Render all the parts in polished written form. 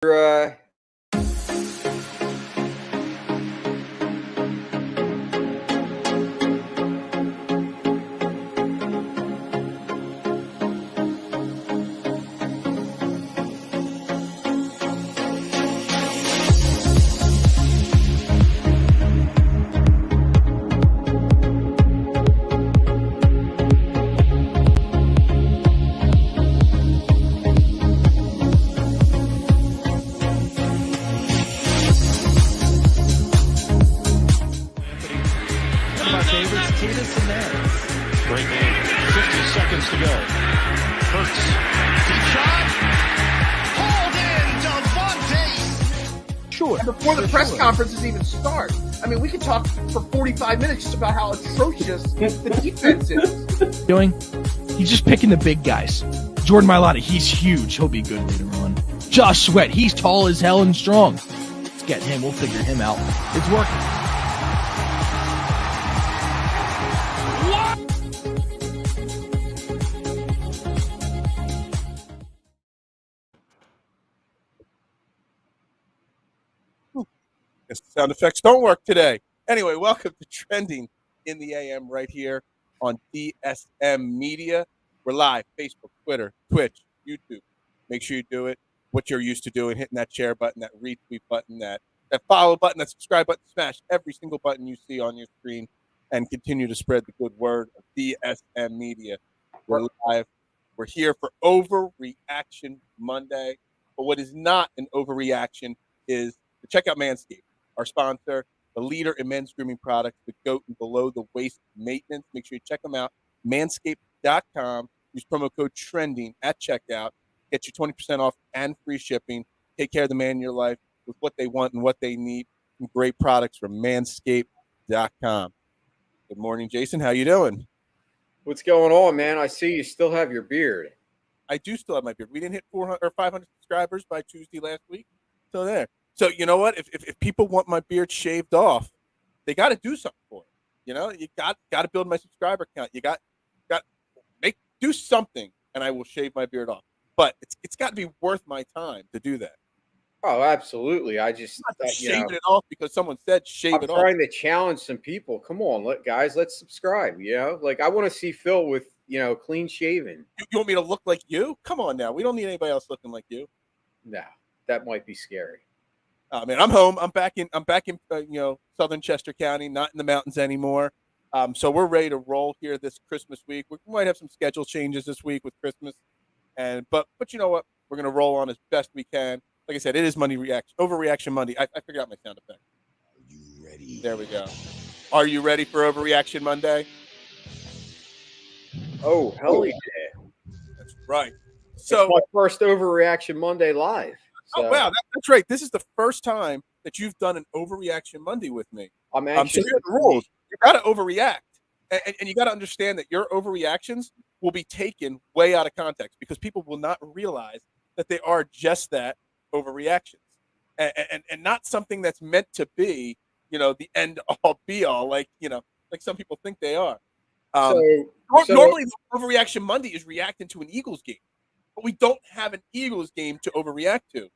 Uh, Great game. 50 seconds to go. Hurts. Deep shot. Hauled in. Devontae. Sure. Before the press conferences even start. I mean, we could talk for 45 minutes just about how atrocious the defense is. He's just picking the big guys. Jordan Mailata, he's huge. He'll be good later on. Josh Sweat, he's tall as hell and strong. Let's get him. We'll figure him out. It's working. Guess the sound effects don't work today. Anyway, welcome to Trending in the AM right here on DSM Media. We're live, Facebook, Twitter, Twitch, YouTube. Make sure you do it what you're used to doing, hitting that share button, that retweet button, that follow button, that subscribe button. Smash every single button you see on your screen and continue to spread the good word of DSM Media. We're live. We're here for Overreaction Monday. But what is not an overreaction is to check out Manscaped, our sponsor, the leader in men's grooming products, the GOAT and below the waist maintenance. Make sure you check them out. Manscaped.com. Use promo code TRENDING at checkout. Get you 20% off and free shipping. Take care of the man in your life with what they want and what they need. Some great products from Manscaped.com. Good morning, Jason. How you doing? what's going on, man? I see you still have your beard. I do still have my beard. We didn't hit 400 or 500 subscribers by Tuesday last week. So there. So you know what? If people want my beard shaved off, they got to do something for it. You know, you got to build my subscriber count. You got do something, and I will shave my beard off. But it's got to be worth my time to do that. Oh, absolutely. I just shaving it off because someone said shave it off. I'm trying to challenge some people. Come on, guys, let's subscribe. You know, like I want to see Phil with clean shaven. You want me to look like you? Come on now. We don't need anybody else looking like you. No, that might be scary. Man, I'm home. I'm back in southern Chester County, not in the mountains anymore. So we're ready to roll here this Christmas week. We might have some schedule changes this week with Christmas, but you know what? We're gonna roll on as best we can. Like I said, it is Overreaction Monday. I figured out my sound effect. Are you ready? There we go. Are you ready for Overreaction Monday? Oh, hell yeah! That's right. So it's my first Overreaction Monday live. So. Oh wow, that's right. This is the first time that you've done an Overreaction Monday with me. I'm actually so here are the rules. You got to overreact, and you got to understand that your overreactions will be taken way out of context because people will not realize that they are just that, overreactions, and not something that's meant to be, the end all be all, like some people think they are. Normally, the Overreaction Monday is reacting to an Eagles game, but we don't have an Eagles game to overreact to.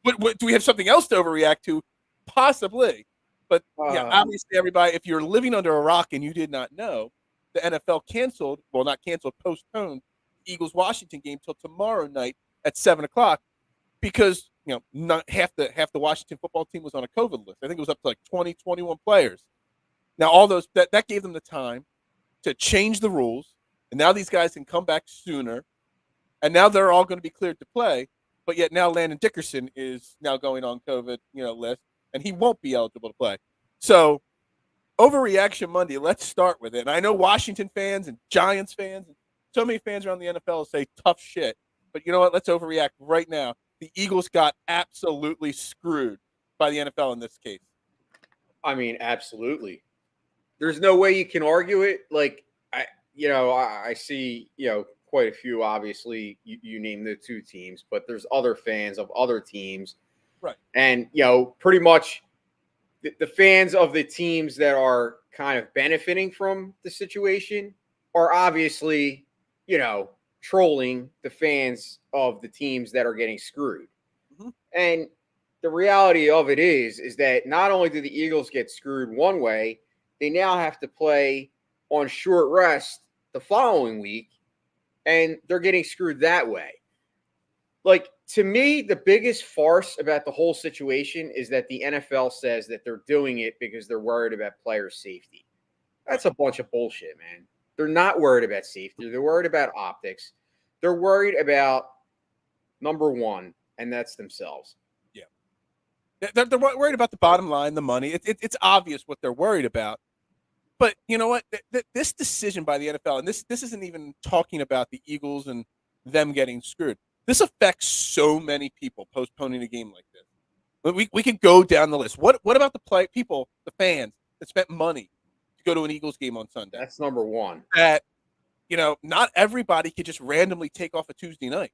What do we have something else to overreact to? Possibly. But obviously, everybody, if you're living under a rock and you did not know, the NFL postponed Eagles-Washington game till tomorrow night at 7:00 because not half the Washington football team was on a COVID list. I think it was up to like 20, 21 players. Now all those that gave them the time to change the rules, and now these guys can come back sooner, and now they're all going to be cleared to play. But yet now Landon Dickerson is now going on COVID list, and he won't be eligible to play. So Overreaction Monday, let's start with it. And I know Washington fans and Giants fans and so many fans around the NFL say tough shit. But you know what? Let's overreact right now. The Eagles got absolutely screwed by the NFL in this case. I mean, absolutely. There's no way you can argue it. Like, I see, quite a few, obviously, you name the two teams, but there's other fans of other teams. Right. And, pretty much the fans of the teams that are kind of benefiting from the situation are obviously, trolling the fans of the teams that are getting screwed. And the reality of it is that not only do the Eagles get screwed one way, they now have to play on short rest the following week, and they're getting screwed that way. Like, to me, the biggest farce about the whole situation is that the NFL says that they're doing it because they're worried about player safety. That's a bunch of bullshit, man. They're not worried about safety. They're worried about optics. They're worried about number one, and that's themselves. Yeah. They're worried about the bottom line, the money. It's obvious what they're worried about. But you know what? This decision by the NFL, and this isn't even talking about the Eagles and them getting screwed. This affects so many people postponing a game like this. We could go down the list. What about the people, the fans that spent money to go to an Eagles game on Sunday? That's number one. That, not everybody could just randomly take off a Tuesday night.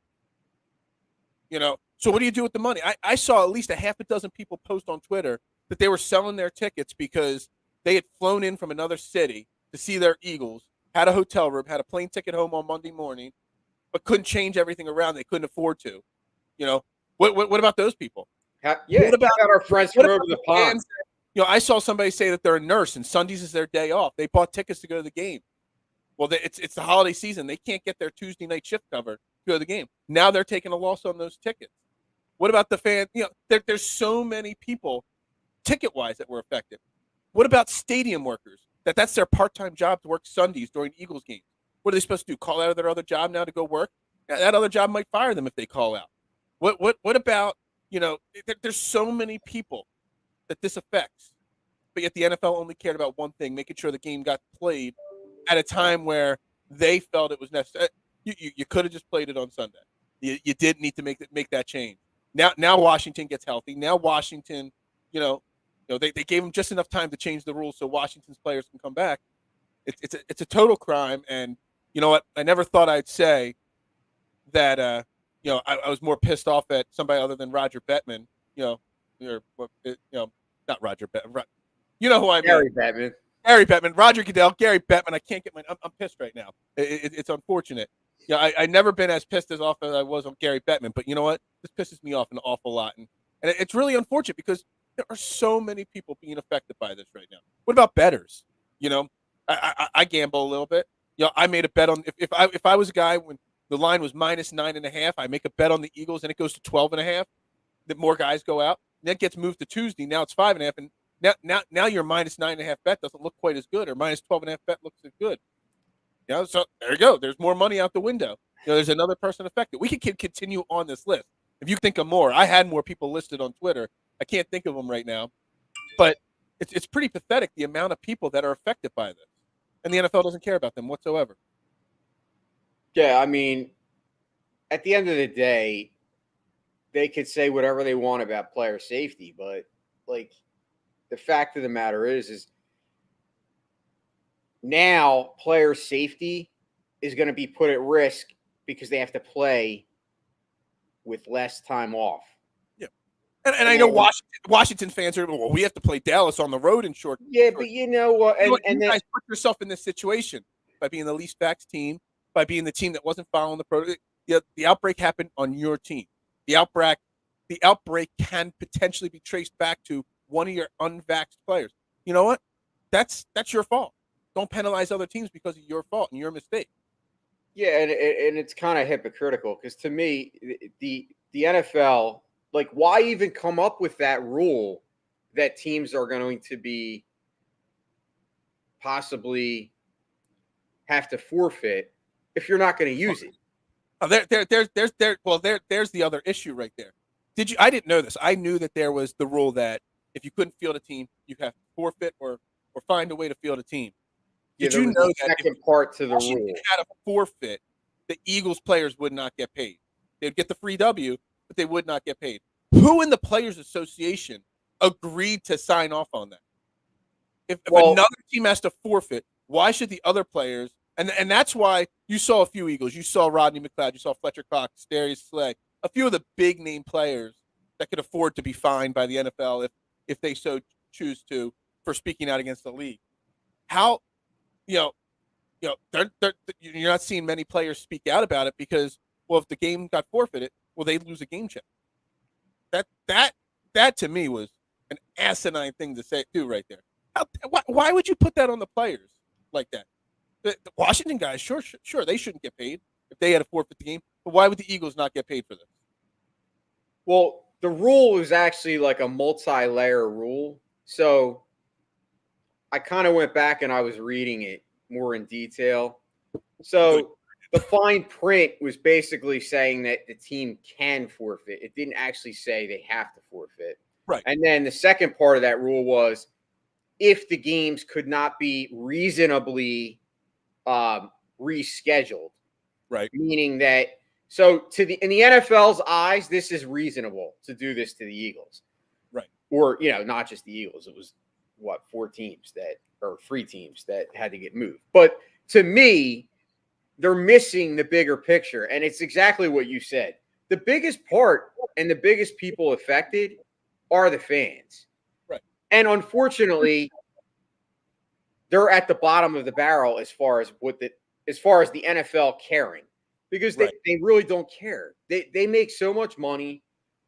So what do you do with the money? I saw at least a half a dozen people post on Twitter that they were selling their tickets because they had flown in from another city to see their Eagles, had a hotel room, had a plane ticket home on Monday morning, but couldn't change everything around. They couldn't afford to. What about those people? What about our friends from over the pond? I saw somebody say that they're a nurse and Sundays is their day off. They bought tickets to go to the game. Well, it's the holiday season. They can't get their Tuesday night shift covered to go to the game. Now they're taking a loss on those tickets. What about the fans? There's so many people ticket-wise that were affected. What about stadium workers? That's their part-time job to work Sundays during Eagles games. What are they supposed to do? Call out of their other job now to go work? Yeah, that other job might fire them if they call out. What about, there's so many people that this affects, but yet the NFL only cared about one thing, making sure the game got played at a time where they felt it was necessary. You could have just played it on Sunday. You didn't need to make that change. Now Washington gets healthy. Now Washington, they gave them just enough time to change the rules so Washington's players can come back. It's a total crime, and you know what? I never thought I'd say that. I was more pissed off at somebody other than Roger Bettman. Not Roger Bettman. You know who I mean? Gary Bettman. Gary Bettman, Roger Goodell, Gary Bettman. I can't get I'm pissed right now. It's unfortunate. I've never been as pissed as often as I was on Gary Bettman, but you know what? This pisses me off an awful lot, and it's really unfortunate because there are so many people being affected by this right now. What about bettors? I gamble a little bit. I made a bet on if I was a guy when the line was -9.5, I make a bet on the Eagles and it goes to 12.5. That more guys go out. And that gets moved to Tuesday. Now it's 5.5, and now your -9.5 bet doesn't look quite as good, or -12.5 bet looks as good. So there you go. There's more money out the window. There's another person affected. We could continue on this list. If you think of more, I had more people listed on Twitter. I can't think of them right now, but it's pretty pathetic the amount of people that are affected by this, and the NFL doesn't care about them whatsoever. Yeah, I mean, at the end of the day, they could say whatever they want about player safety, but like the fact of the matter is now player safety is going to be put at risk because they have to play with less time off. Yeah, and I know Washington fans are, well, we have to play Dallas on the road in short. Yeah, but you know what? And you guys put yourself in this situation by being the least vaxxed team, by being the team that wasn't following the protocol. The outbreak happened on your team. The outbreak can potentially be traced back to one of your unvaxxed players. You know what? That's your fault. Don't penalize other teams because of your fault and your mistake. Yeah, and it's kind of hypocritical because to me, the NFL, like, why even come up with that rule that teams are going to be possibly have to forfeit if you're not going to use it? Oh, there's the other issue right there. I didn't know this. I knew that there was the rule that if you couldn't field a team, you have to forfeit or find a way to field a team. Did you know that second part to the Washington rule had a forfeit, the Eagles players would not get paid? They'd get the free W, but they would not get paid. Who in the Players Association agreed to sign off on that? If another team has to forfeit, why should the other players? And that's why you saw a few Eagles. You saw Rodney McLeod. You saw Fletcher Cox, Darius Slay, a few of the big name players that could afford to be fined by the NFL if they so choose to for speaking out against the league. How, you're not seeing many players speak out about it because, well, if the game got forfeited, well, they'd lose a game check. That to me was an asinine thing to say too, right there. Why would you put that on the players like that? The Washington guys, sure, they shouldn't get paid if they had to forfeit the game. But why would the Eagles not get paid for this? Well, the rule is actually like a multi-layer rule. So I kind of went back and I was reading it more in detail. So the fine print was basically saying that the team can forfeit. It didn't actually say they have to forfeit. Right. And then the second part of that rule was if the games could not be reasonably rescheduled. Right. Meaning that so in the NFL's eyes, this is reasonable to do this to the Eagles. Right. Or, not just the Eagles. It was three teams that had to get moved. But to me, they're missing the bigger picture. And it's exactly what you said. The biggest part and the biggest people affected are the fans. Right. And unfortunately, they're at the bottom of the barrel as far as the NFL caring. Because they really don't care. They make so much money.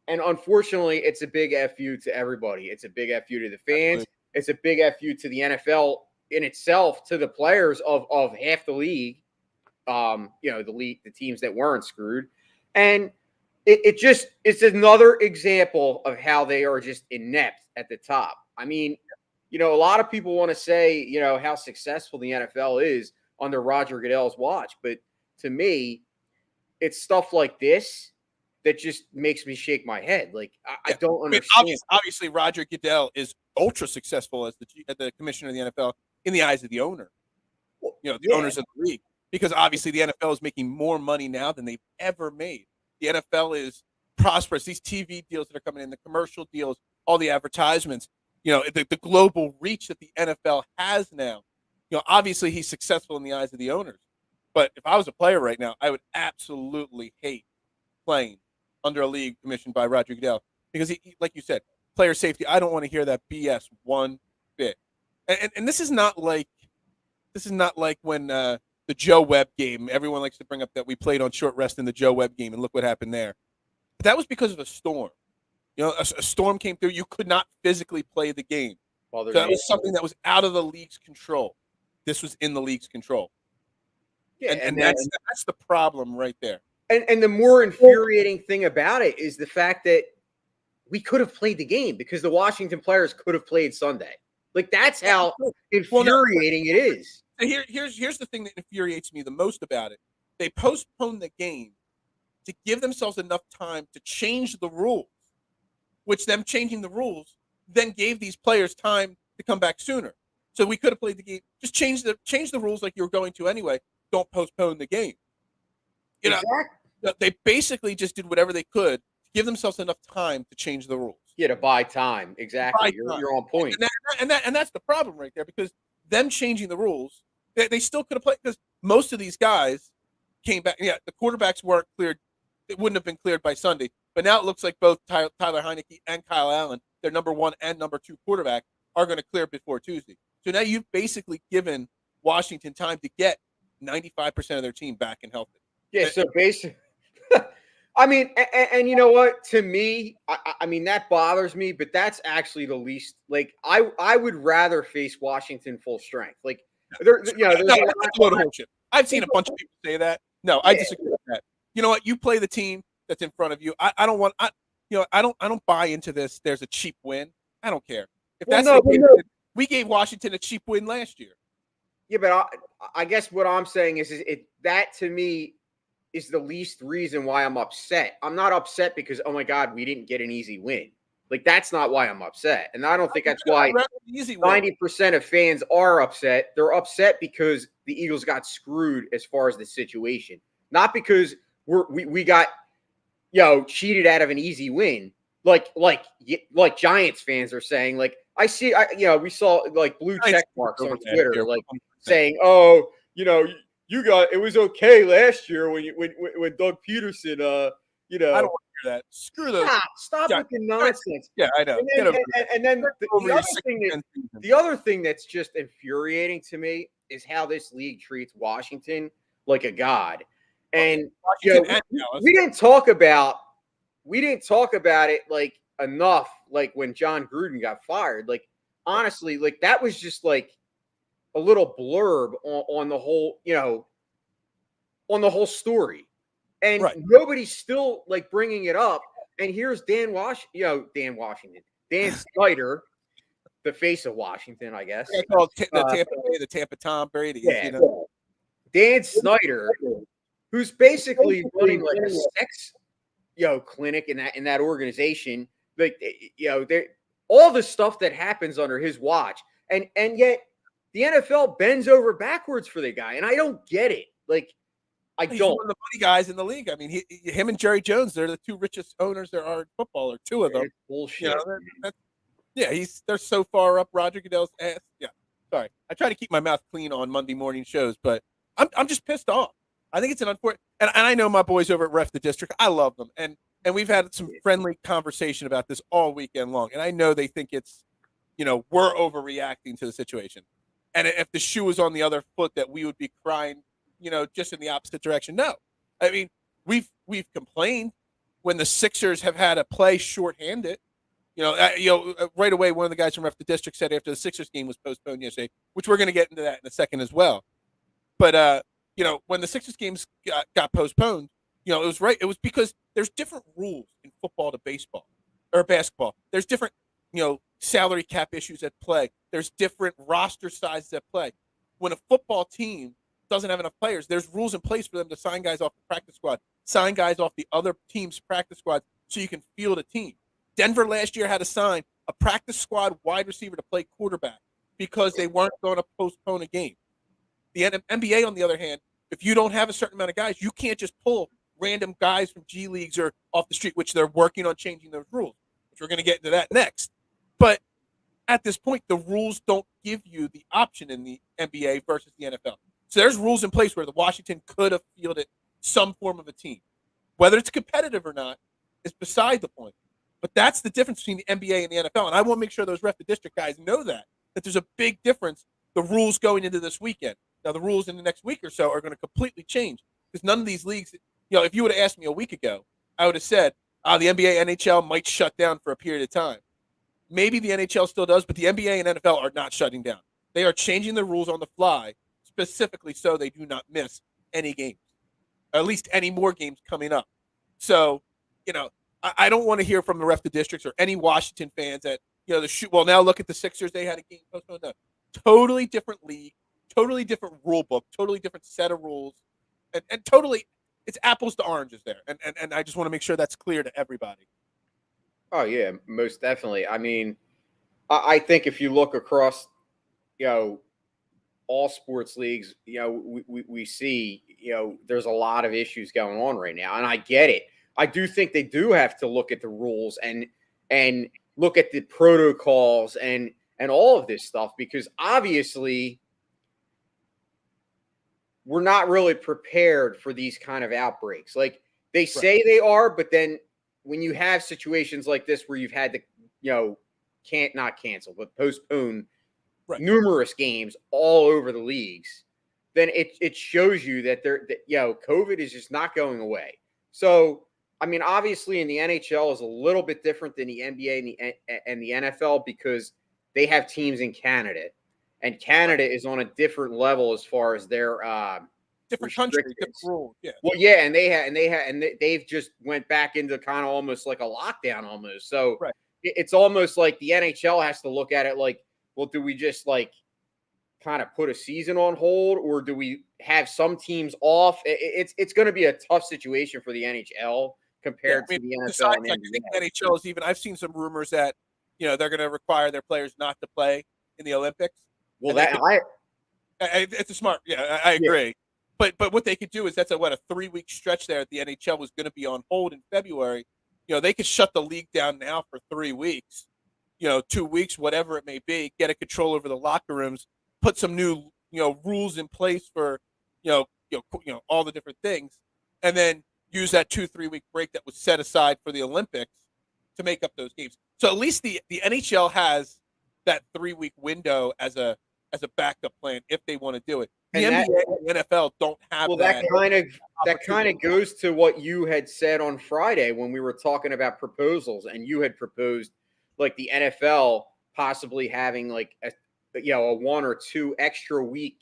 And unfortunately, it's a big FU to everybody. It's a big FU to the fans. Absolutely. It's a big FU to the NFL in itself, to the players of half the league. The teams that weren't screwed. And it's another example of how they are just inept at the top. I mean, a lot of people want to say, how successful the NFL is under Roger Goodell's watch. But to me, it's stuff like this that just makes me shake my head. Like, I don't understand. Obviously, Roger Goodell is ultra successful as the commissioner of the NFL in the eyes of the owner. The owners of the league. Because obviously the NFL is making more money now than they've ever made. The NFL is prosperous. These TV deals that are coming in, the commercial deals, all the advertisements, the global reach that the NFL has now. Obviously he's successful in the eyes of the owners. But if I was a player right now, I would absolutely hate playing under a league commissioned by Roger Goodell. Because, he, like you said, player safety, I don't want to hear that BS one bit. And this is not like when the Joe Webb game. Everyone likes to bring up that we played on short rest in the Joe Webb game, and look what happened there. But that was because of a storm. A storm came through. You could not physically play the game. So that was something that was out of the league's control. This was in the league's control. Yeah, and that's the problem right there. And the more infuriating thing about it is the fact that we could have played the game because the Washington players could have played Sunday. Like, that's how infuriating it is. Here's the thing that infuriates me the most about it. They postponed the game to give themselves enough time to change the rules, which them changing the rules then gave these players time to come back sooner. So we could have played the game. Just change the rules like you were going to anyway. Don't postpone the game. They basically just did whatever they could to give themselves enough time to change the rules. Yeah, to buy time. Exactly. You're on point. And that's the problem right there, because them changing the rules, they still could have played, because most of these guys came back. Yeah, the quarterbacks weren't cleared. It wouldn't have been cleared by Sunday. But now it looks like both Tyler Heineke and Kyle Allen, their number 1 and number 2 quarterback, are going to clear before Tuesday. So now you've basically given Washington time to get 95% of their team back and healthy. Yeah, so basically, I mean, and you know what? To me, I mean, that bothers me, but that's actually the least. Like, I would rather face Washington full strength. Like, there's a load of bullshit. I've seen a bunch of people say that. No, I disagree with that. You know what? You play the team that's in front of you. I don't buy into this. There's a cheap win. I don't care. If that's the case, we gave Washington a cheap win last year. Yeah, but I guess what I'm saying is that to me is the least reason why I'm upset. I'm not upset because, oh my God, we didn't get an easy win. Like, that's not why I'm upset. And I don't think that's why 90% of fans are upset. They're upset because the Eagles got screwed as far as the situation. Not because we got, cheated out of an easy win. Like Giants fans are saying, like, we saw like blue check marks on Twitter, like saying, "Oh, it was okay last year when Doug Peterson, I don't want to hear that. Screw those. Stop with the nonsense." Yeah, I know. And then the other thing that's just infuriating to me is how this league treats Washington like a god. And we didn't talk about we didn't talk about it like enough. Like when John Gruden got fired, like honestly, like that was just like a little blurb on the whole, on the whole story, and Right. nobody's still like bringing it up. And here's Dan Washington, Dan Snyder, the face of Washington, I guess. I call it the Tampa Tom Brady. Yeah, Dan Snyder, who's basically running like a sex, clinic in that organization. Like, all the stuff that happens under his watch, and yet the NFL bends over backwards for the guy, and I don't get it. Like, He's one of the money guys in the league. I mean, him and Jerry Jones, they're the two richest owners there are in football, or two of them. It's bullshit. They're so far up Roger Goodell's ass. Yeah, sorry. I try to keep my mouth clean on Monday morning shows, but I'm just pissed off. I think it's an unfortunate, and I know my boys over at Ref the District. I love them, and we've had some friendly conversation about this all weekend long, and I know they think it's, we're overreacting to the situation, and if the shoe was on the other foot, that we would be crying, just in the opposite direction. No, I mean, we've complained when the Sixers have had a play shorthanded. Right away, one of the guys from Ref the District said after the Sixers game was postponed yesterday, which we're going to get into that in a second as well. But when the Sixers games got postponed, it was right. It was because there's different rules in football to baseball or basketball. There's different, salary cap issues at play. There's different roster sizes at play. When a football team doesn't have enough players, there's rules in place for them to sign guys off the practice squad, sign guys off the other team's practice squad, so you can field a team. Denver last year had to sign a practice squad wide receiver to play quarterback because they weren't going to postpone a game. The NBA, on the other hand, if you don't have a certain amount of guys, you can't just pull random guys from G Leagues or off the street, which they're working on changing those rules, which we're going to get into that next. But at this point, the rules don't give you the option in the NBA versus the NFL. So there's rules in place where the Washington could have fielded some form of a team. Whether it's competitive or not is beside the point. But that's the difference between the NBA and the NFL. And I want to make sure those Ref the District guys know that there's a big difference, the rules going into this weekend. Now, the rules in the next week or so are going to completely change because none of these leagues, if you would have asked me a week ago, I would have said the NBA, NHL might shut down for a period of time. Maybe the NHL still does, but the NBA and NFL are not shutting down. They are changing the rules on the fly, specifically so they do not miss any games, or at least any more games coming up. So, I don't want to hear from the Ref the Districts or any Washington fans that, well, now look at the Sixers. They had a game postponed. No. Totally different league, totally different rule book, totally different set of rules, and totally, it's apples to oranges there. And I just want to make sure that's clear to everybody. Oh, yeah, most definitely. I mean, I think if you look across, all sports leagues, we see, there's a lot of issues going on right now. And I get it. I do think they do have to look at the rules and look at the protocols and all of this stuff, because obviously we're not really prepared for these kind of outbreaks. Like they say they are, but then when you have situations like this where you've had to, not cancel, but postpone numerous games all over the leagues, then it shows you that COVID is just not going away. So, I mean, obviously in the NHL is a little bit different than the NBA and the NFL because they have teams in Canada, and Canada is on a different level as far as their different country, different rules. Yeah. Well, yeah, and they've just went back into kind of almost like a lockdown almost. So it's almost like the NHL has to look at it like, well, do we just like kind of put a season on hold, or do we have some teams off? It's going to be a tough situation for the NHL compared to the NFL. And I think NHL is even. I've seen some rumors that they're going to require their players not to play in the Olympics. Well, it's a smart. Yeah, I agree. Yeah. But what they could do is that's a 3-week stretch there at the NHL was going to be on hold in February. They could shut the league down now for 3 weeks. 2 weeks, whatever it may be, get a control over the locker rooms, put some new, rules in place for, all the different things, and then use that 2-3 week break that was set aside for the Olympics to make up those games. So at least the NHL has that 3 week window as a backup plan if they want to do it. The And NBA and the NFL don't have well, that. that kind of goes to what you had said on Friday when we were talking about proposals, and you had proposed like the NFL possibly having like a 1 or 2 extra week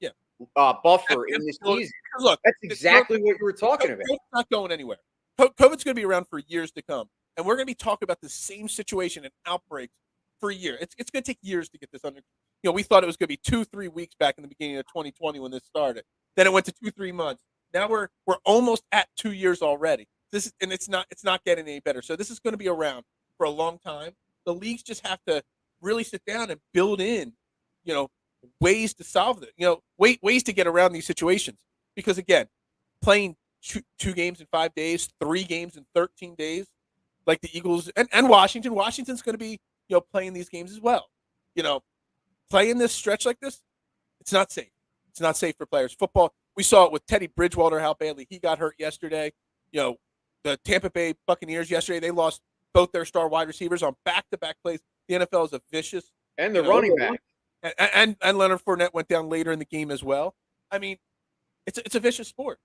Yeah. Buffer in this Absolutely. season. Look, That's exactly what you were talking about. COVID's not going anywhere. COVID's going to be around for years to come, and we're going to be talking about the same situation and outbreaks for a year. It's going to take years to get this under. We thought it was going to be 2-3 weeks back in the beginning of 2020 when this started. Then it went to 2-3 months. Now we're almost at 2 years already. It's not getting any better. So this is going to be around for a long time. The leagues just have to really sit down and build in, ways to solve it. Ways to get around these situations. Because again, playing two games in 5 days, 3 games in 13 days, like the Eagles and Washington. Washington's going to be playing these games as well. Playing this stretch like this, it's not safe. It's not safe for players. Football, we saw it with Teddy Bridgewater, how badly he got hurt yesterday. The Tampa Bay Buccaneers yesterday, they lost both their star wide receivers on back-to-back plays. The NFL is a vicious. And the running back. And Leonard Fournette went down later in the game as well. I mean, it's a vicious sport.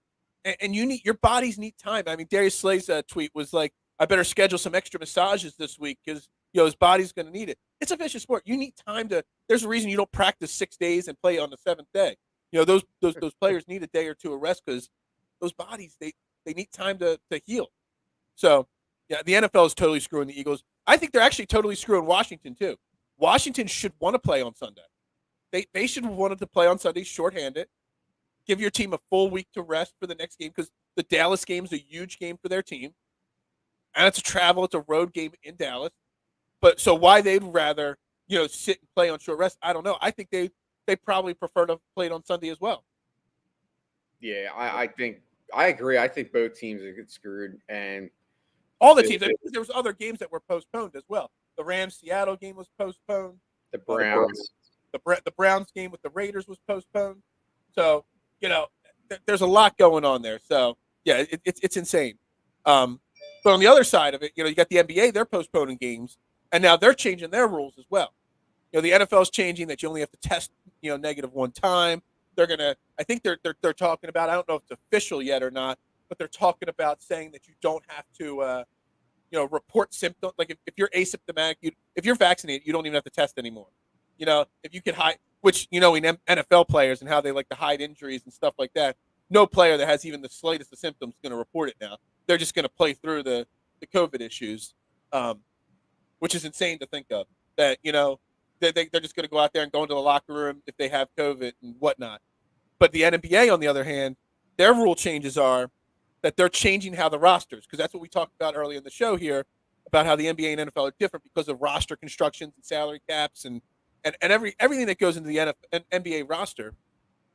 And your bodies need time. I mean, Darius Slay's tweet was like, I better schedule some extra massages this week because his body's going to need it. It's a vicious sport. You need time to. There's a reason you don't practice 6 days and play on the 7th day. Those players need a day or two of rest because those bodies they need time to heal. So yeah, the NFL is totally screwing the Eagles. I think they're actually totally screwing Washington too. Washington should want to play on Sunday. They should have wanted to play on Sunday shorthanded. Give your team a full week to rest for the next game because the Dallas game is a huge game for their team. And it's a road game in Dallas. But so why they'd rather, sit and play on short rest, I don't know. I think they probably prefer to play it on Sunday as well. Yeah, I agree. I think both teams are get screwed, and all the teams. There was other games that were postponed as well. The Rams-Seattle game was postponed. The Browns. The Browns game with the Raiders was postponed. So, there's a lot going on there. So, yeah, it's insane. But on the other side of it, you got the NBA, they're postponing games, and now they're changing their rules as well. The NFL is changing that you only have to test, negative one time. I think they're talking about, I don't know if it's official yet or not, but they're talking about saying that you don't have to, report symptoms. Like if you're asymptomatic, if you're vaccinated, you don't even have to test anymore. If you could hide, which, in NFL players and how they like to hide injuries and stuff like that, no player that has even the slightest of symptoms is going to report it now. They're just going to play through the COVID issues, which is insane to think of. That, they're just going to go out there and go into the locker room if they have COVID and whatnot. But the NBA, on the other hand, their rule changes are that they're changing how the rosters, because that's what we talked about earlier in the show here, about how the NBA and NFL are different because of roster constructions and salary caps and everything that goes into the NBA roster,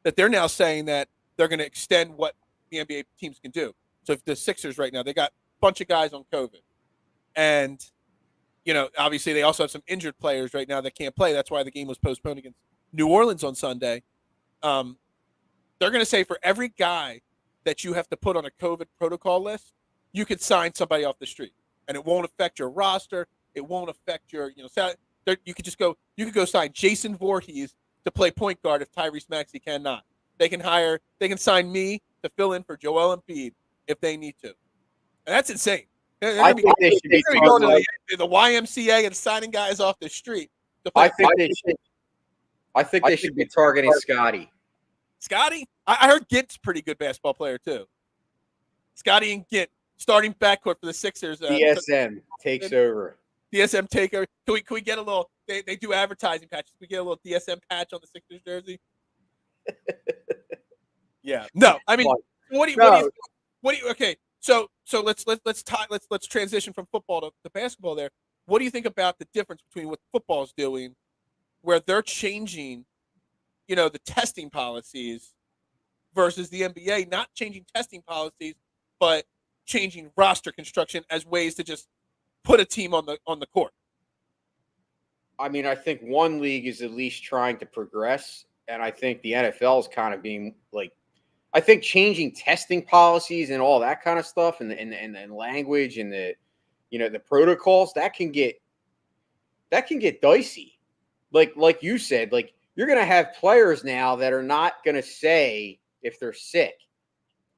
that they're now saying that they're going to extend what the NBA teams can do. So if the Sixers right now, they got a bunch of guys on COVID. And, obviously they also have some injured players right now that can't play. That's why the game was postponed against New Orleans on Sunday. They're going to say for every guy that you have to put on a COVID protocol list, you could sign somebody off the street. And it won't affect your roster. It won't affect your, salary. You could go sign Jason Voorhees to play point guard if Tyrese Maxey cannot. They can sign me to fill in for Joel Embiid if they need to. And that's insane. I think they should be going to the YMCA and signing guys off the street. I think they should be targeting Scotty. Scotty? I heard Gint's a pretty good basketball player too. Scotty and Gint starting backcourt for the Sixers. DSM takes over. DSM takeover. Can we get a little? They do advertising patches. Can we get a little DSM patch on the Sixers jersey? Yeah. No. I mean, what do you? Okay. So let's transition from football to basketball. There. What do you think about the difference between what football is doing, where they're changing, the testing policies, versus the NBA not changing testing policies, but changing roster construction as ways to just put a team on the court? I mean, I think one league is at least trying to progress, and I think the NFL is kind of being like, I think changing testing policies and all that kind of stuff, and language and the protocols that can get dicey. Like you said, like you're going to have players now that are not going to say if they're sick.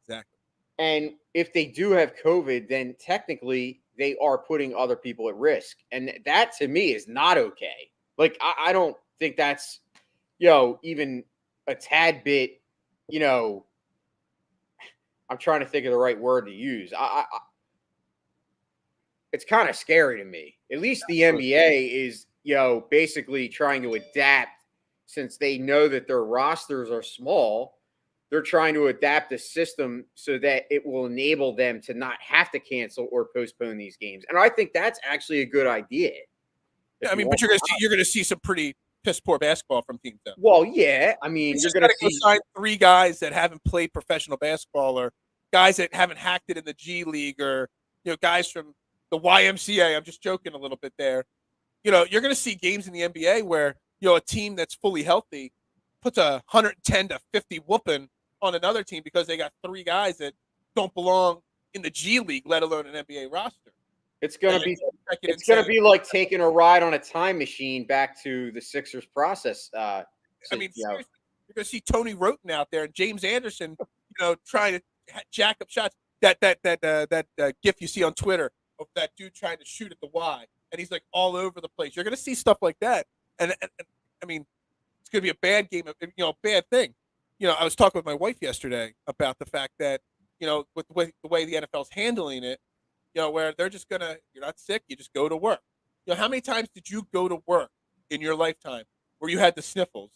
Exactly. And if they do have COVID, then technically they are putting other people at risk. And that to me is not okay. Like, I don't think that's, even a tad bit, I'm trying to think of the right word to use. It's kind of scary to me. At least the NBA is, basically trying to adapt since they know that their rosters are small. They're trying to adapt the system so that it will enable them to not have to cancel or postpone these games. And I think that's actually a good idea. Yeah, I mean, but you're going to see some pretty piss poor basketball from teams though. Well, yeah. I mean, you're going to sign 3 guys that haven't played professional basketball, or guys that haven't hacked it in the G League, or guys from the YMCA. I'm just joking a little bit there. You're going to see games in the NBA where a team that's fully healthy puts a 110 to 50 whooping on another team because they got 3 guys that don't belong in the G League, let alone an NBA roster. It's going to be like taking a ride on a time machine back to the Sixers process. I mean, seriously, you're going to see Tony Roten out there and James Anderson, trying to jack up shots. That gif you see on Twitter of that dude trying to shoot at the Y, and he's like all over the place. You're going to see stuff like that, and I mean, it's going to be a bad game, a bad thing. I was talking with my wife yesterday about the fact that with the way the NFL's handling it, where they're just you're not sick, you just go to work. How many times did you go to work in your lifetime where you had the sniffles?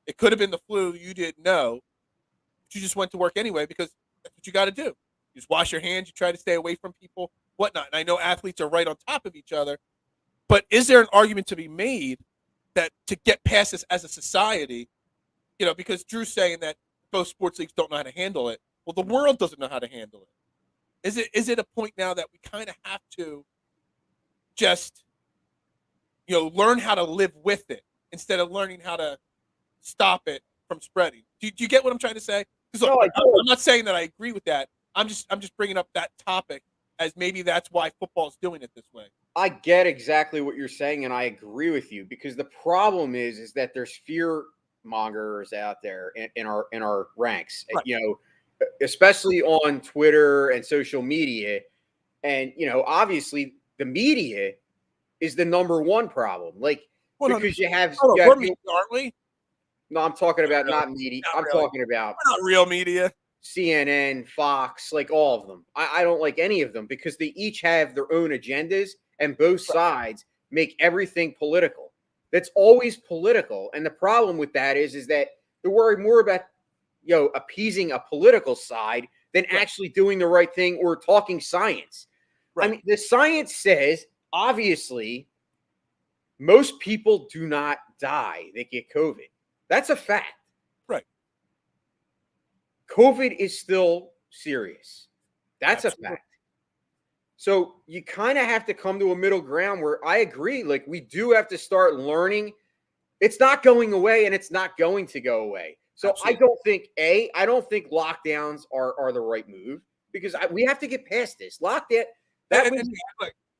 It could have been the flu, you didn't know, but you just went to work anyway because that's what you got to do. You just wash your hands, you try to stay away from people, whatnot. And I know athletes are right on top of each other, but is there an argument to be made that to get past this as a society, because Drew's saying that both sports leagues don't know how to handle it. Well, the world doesn't know how to handle it. Is it a point now that we kind of have to just, learn how to live with it instead of learning how to stop it from spreading? Do you get what I'm trying to say? Because I'm not saying that I agree with that. I'm just bringing up that topic as maybe that's why football is doing it this way. I get exactly what you're saying, and I agree with you, because the problem is that there's fear mongers out there in our ranks, right. Especially on Twitter and social media. And, obviously the media is the number one problem. Like, because you have, aren't we? No, I'm talking about not media. I'm talking about not real media. CNN, Fox, like all of them. I don't like any of them because they each have their own agendas and both sides make everything political. That's always political. And the problem with that is that they're worried more about, appeasing a political side than actually doing the right thing or talking science. Right. I mean, the science says, obviously, most people do not die that get COVID. That's a fact. Right. COVID is still serious. That's a fact. So you kind of have to come to a middle ground where I agree. Like, we do have to start learning. It's not going away, and it's not going to go away. So absolutely. I don't think lockdowns are the right move, because we have to get past this. Lockdown.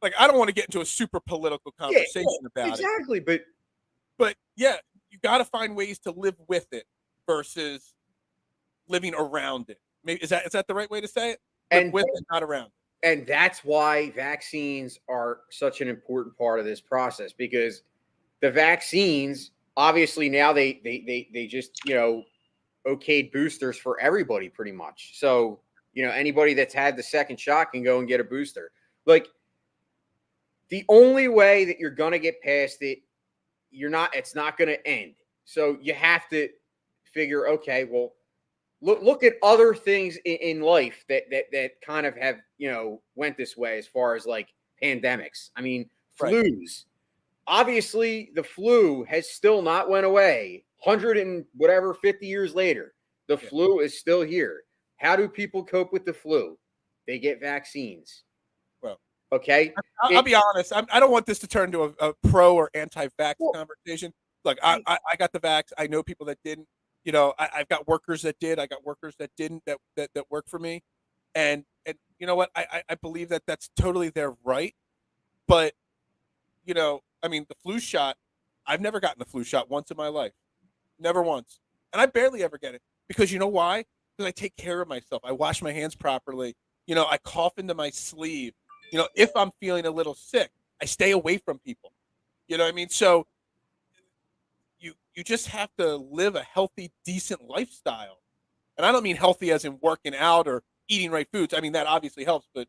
Like I don't want to get into a super political conversation about it. Exactly, but yeah, you got to find ways to live with it versus living around it. Maybe is that the right way to say it? Live with it, not around it. And that's why vaccines are such an important part of this process, because the vaccines, obviously now they just, okayed boosters for everybody pretty much. So, anybody that's had the second shot can go and get a booster. Like, the only way that you're going to get past it, it's not going to end. So you have to figure, okay, well, look at other things in life that kind of have, went this way as far as like pandemics. I mean, flus. Obviously, the flu has still not went away. 50 years later, the flu is still here. How do people cope with the flu? They get vaccines. Well, okay. I'll be honest. I don't want this to turn into a pro or anti-vax conversation. Look, I got the vax. I know people that didn't. I've got workers that did. I got workers that didn't that work for me. And you know what? I believe that that's totally their right. But, I mean, the flu shot, I've never gotten the flu shot once in my life. never once. And I barely ever get it because you know why? Because I take care of myself. I wash my hands properly. I cough into my sleeve. If I'm feeling a little sick, I stay away from people. You know what I mean? So you just have to live a healthy, decent lifestyle. And I don't mean healthy as in working out or eating right foods. I mean, that obviously helps, but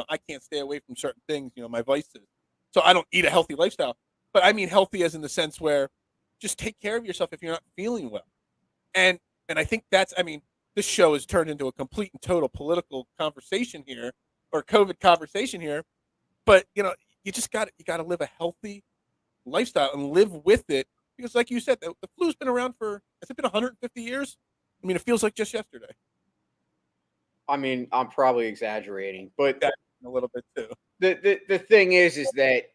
I can't stay away from certain things, my vices. So I don't eat a healthy lifestyle. But I mean healthy as in the sense where just take care of yourself if you're not feeling well. And I think this show has turned into a complete and total political conversation here, or COVID conversation here. But you just got to live a healthy lifestyle and live with it, because like you said, the flu's been around for, has it been 150 years? I mean, it feels like just yesterday. I mean, I'm probably exaggerating, but a little bit too. The thing is that,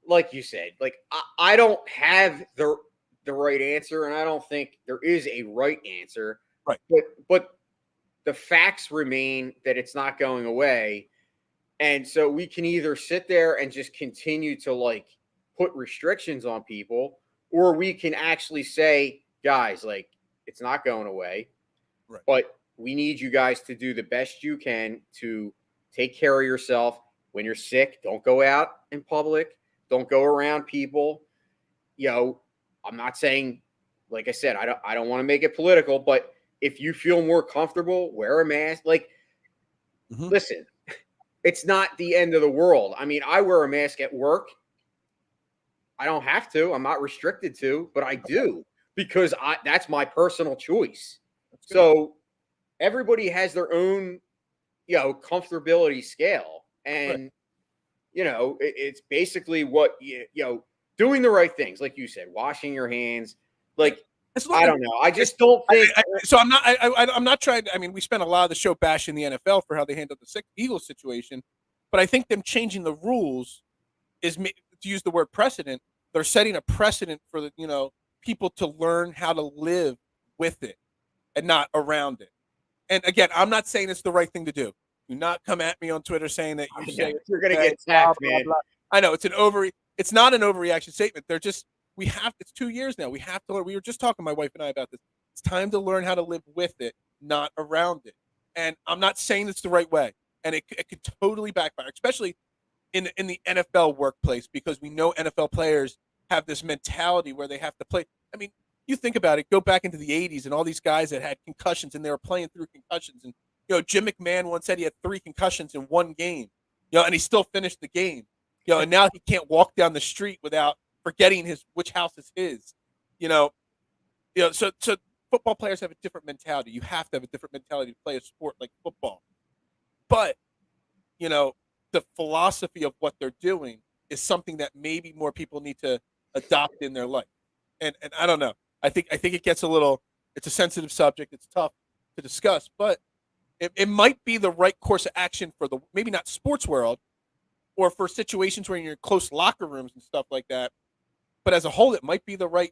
like you said, like I don't have the right answer, and I don't think there is a right answer. Right. But the facts remain that it's not going away. And so we can either sit there and just continue to like put restrictions on people, or we can actually say, guys, like, it's not going away. Right. But we need you guys to do the best you can to take care of yourself. When you're sick, don't go out in public. Don't go around people. I'm not saying, like I said, I don't want to make it political, but if you feel more comfortable, wear a mask. Like, Listen, it's not the end of the world. I mean, I wear a mask at work. I don't have to. I'm not restricted to, but I do because that's my personal choice. So everybody has their own, comfortability scale. And, it's basically what, doing the right things. Like you said, washing your hands. Like, I don't know. I just don't think. I'm not trying to. I mean, we spent a lot of the show bashing the NFL for how they handled the Eagles situation, but I think them changing the rules is, to use the word precedent. They're setting a precedent for the people to learn how to live with it and not around it. And again, I'm not saying it's the right thing to do. Do not come at me on Twitter saying that you're going to get tapped, man. I know it's not an overreaction statement. It's 2 years now. We have to learn. We were just talking, my wife and I, about this. It's time to learn how to live with it, not around it. And I'm not saying it's the right way. And it could totally backfire, especially in the NFL workplace, because we know NFL players have this mentality where they have to play. I mean, you think about it, go back into the 80s and all these guys that had concussions and they were playing through concussions. And, Jim McMahon once said he had 3 concussions in one game, and he still finished the game, and now he can't walk down the street without forgetting which house is his, so football players have a different mentality. You have to have a different mentality to play a sport like football. But, the philosophy of what they're doing is something that maybe more people need to adopt in their life. And I don't know. I think it gets it's a sensitive subject. It's tough to discuss, but it might be the right course of action for maybe not sports world, or for situations where you're in close locker rooms and stuff like that. But as a whole, it might be the right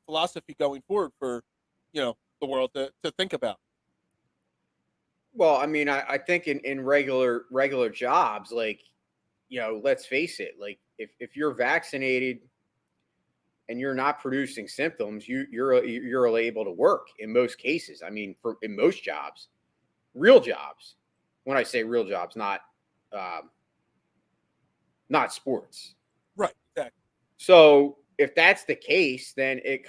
philosophy going forward for, the world to think about. Well, I mean, I think in regular jobs, like, let's face it, like if you're vaccinated and you're not producing symptoms, you're able to work in most cases. I mean, in most jobs, real jobs. When I say real jobs, not sports. Right. Exactly. So if that's the case, then it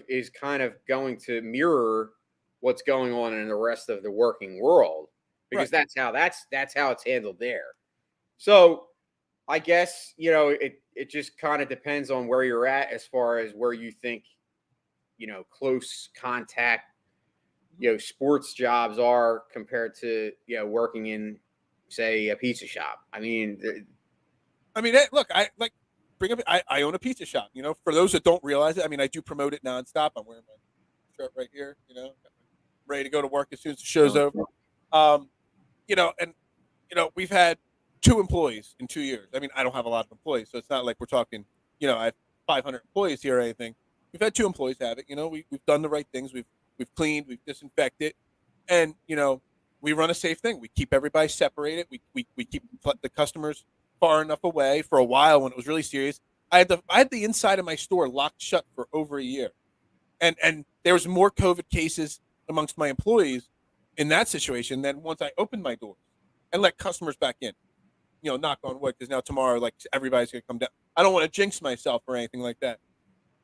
is going to mirror what's going on in the rest of the working world, because right. that's how it's handled there. So I guess, it just kind of depends on where you're at as far as where you think, close contact, sports jobs are compared to, working in, say, a pizza shop. I mean, look, I own a pizza shop, for those that don't realize it. I mean, I do promote it nonstop. I'm wearing my shirt right here, ready to go to work as soon as the show's over. We've had 2 employees in 2 years. I mean, I don't have a lot of employees, so it's not like we're talking, I have 500 employees here or anything. We've had 2 employees have it. We've done the right things. We've cleaned, we've disinfected, and we run a safe thing. We keep everybody separated. We keep the customers far enough away. For a while, when it was really serious, I had the inside of my store locked shut for over a year. And there was more COVID cases amongst my employees in that situation than once I opened my doors and let customers back in. Knock on wood, because now tomorrow, like, everybody's gonna come down. I don't want to jinx myself or anything like that.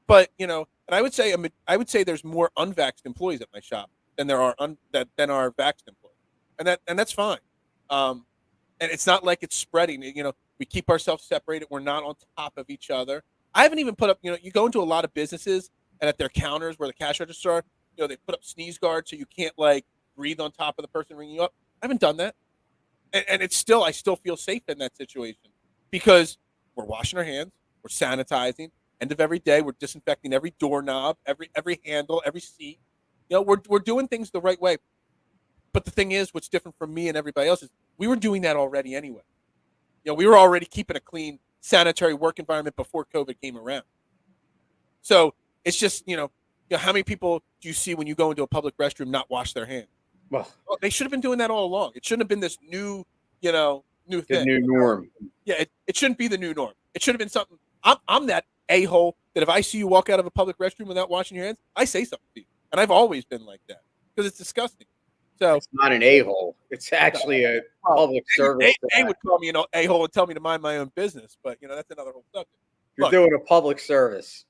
But and I would say there's more unvaxxed employees at my shop than there are than are vaxxed employees, and that's fine. And it's not like it's spreading. We keep ourselves separated. We're not on top of each other. I haven't even put up. You go into a lot of businesses, and at their counters where the cash registers are, they put up sneeze guards so you can't like breathe on top of the person ringing you up. I haven't done that, and I still feel safe in that situation because we're washing our hands, we're sanitizing. End of every day, we're disinfecting every doorknob, every handle, every seat. We're doing things the right way. But the thing is, what's different from me and everybody else is we were doing that already anyway. We were already keeping a clean, sanitary work environment before COVID came around. So it's just, how many people do you see when you go into a public restroom not wash their hands? Well, they should have been doing that all along. It shouldn't have been this new thing. The new norm. Yeah, it shouldn't be the new norm. It should have been something. I'm that a-hole that if I see you walk out of a public restroom without washing your hands, I say something to you. And I've always been like that because it's disgusting. So it's not an a-hole. It's actually a public service. They would call me an a-hole and tell me to mind my own business, but that's another whole subject. You're doing a public service.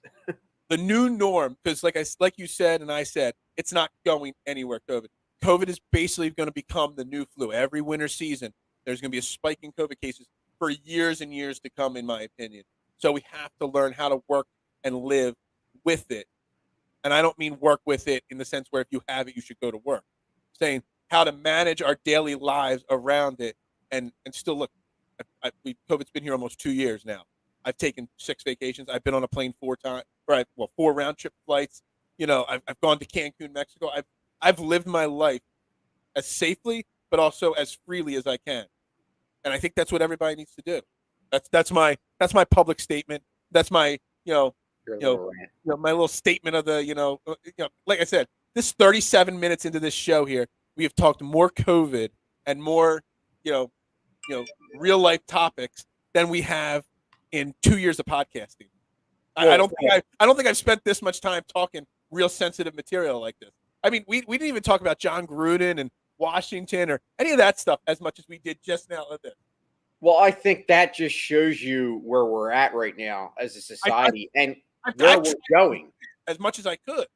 The new norm, because like you said and I said, it's not going anywhere. COVID is basically going to become the new flu. Every winter season, there's going to be a spike in COVID cases for years and years to come, in my opinion. So we have to learn how to work and live with it. And I don't mean work with it in the sense where if you have it, you should go to work. I'm saying how to manage our daily lives around it and still look. COVID's been here almost 2 years now. I've taken 6 vacations. I've been on a plane 4 times, 4 round trip flights. I've gone to Cancun, Mexico. I've lived my life as safely, but also as freely as I can. And I think that's what everybody needs to do. That's my public statement. That's my my little statement of the like I said, this 37 minutes into this show here, we have talked more COVID and more real life topics than we have in 2 years of podcasting. I don't think I've spent this much time talking real sensitive material like this. I mean, we didn't even talk about John Gruden and Washington or any of that stuff as much as we did just now of this. Well, I think that just shows you where we're at right now as a society and where we're going. As much as I could.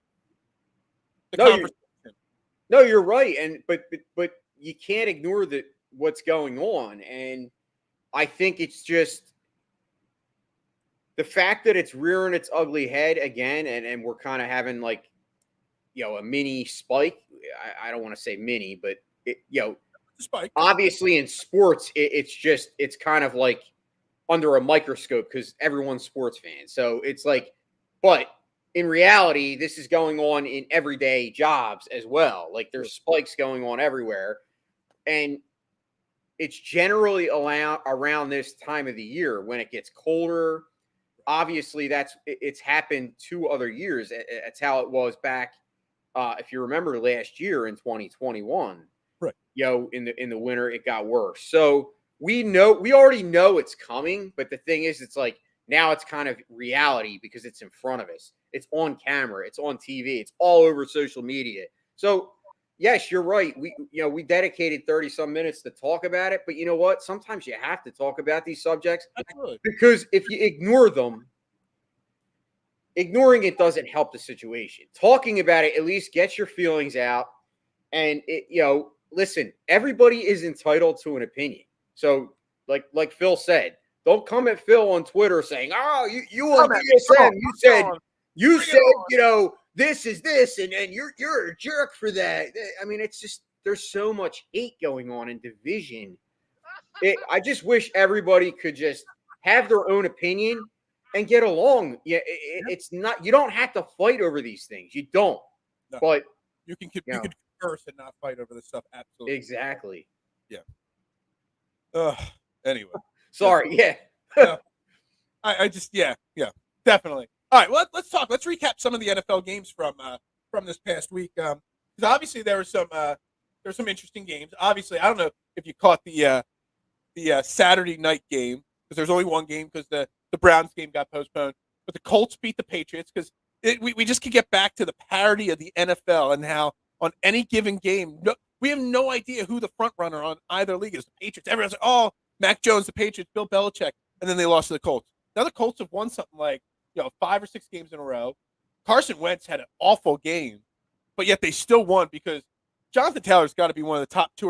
No, you're right, and but you can't ignore what's going on, and I think it's just the fact that it's rearing its ugly head again, and we're kind of having like a mini spike. I don't want to say mini, but spike. Obviously in sports, it's kind of like under a microscope because everyone's sports fans. So it's like, but in reality, this is going on in everyday jobs as well. Like there's spikes going on everywhere. And it's generally around this time of the year when it gets colder. Obviously, it's happened 2 other years. That's how it was back, if you remember last year in 2021. Right. In the winter, it got worse. So we already know it's coming, but the thing is, it's like now it's kind of reality because it's in front of us. It's on camera, it's on TV, it's all over social media. So yes, you're right. We dedicated 30 some minutes to talk about it, but you know what? Sometimes you have to talk about these subjects because if you ignore them, ignoring it doesn't help the situation. Talking about it at least gets your feelings out, and listen, everybody is entitled to an opinion. So, like Phil said, don't come at Phil on Twitter saying, "Oh, you on DSM, you said, this is this, and you're a jerk for that." I mean, it's just there's so much hate going on in division. I just wish everybody could just have their own opinion and get along. Yeah, it's not. You don't have to fight over these things. You don't. No. But you can converse and not fight over this stuff. Absolutely. Exactly. Yeah. Anyway. Sorry. Yeah. I just definitely. All right. Well, let's talk. Let's recap some of the NFL games from this past week. Because obviously there were some interesting games. Obviously, I don't know if you caught the Saturday night game because there's only one game because the Browns game got postponed. But the Colts beat the Patriots because we just could get back to the parity of the NFL and how on any given game, we have no idea who the front runner on either league is. The Patriots, everyone's like, oh, Mac Jones, the Patriots, Bill Belichick, and then they lost to the Colts. Now the Colts have won something like 5 or 6 games in a row. Carson Wentz had an awful game, but yet they still won because Jonathan Taylor's got to be one of the top two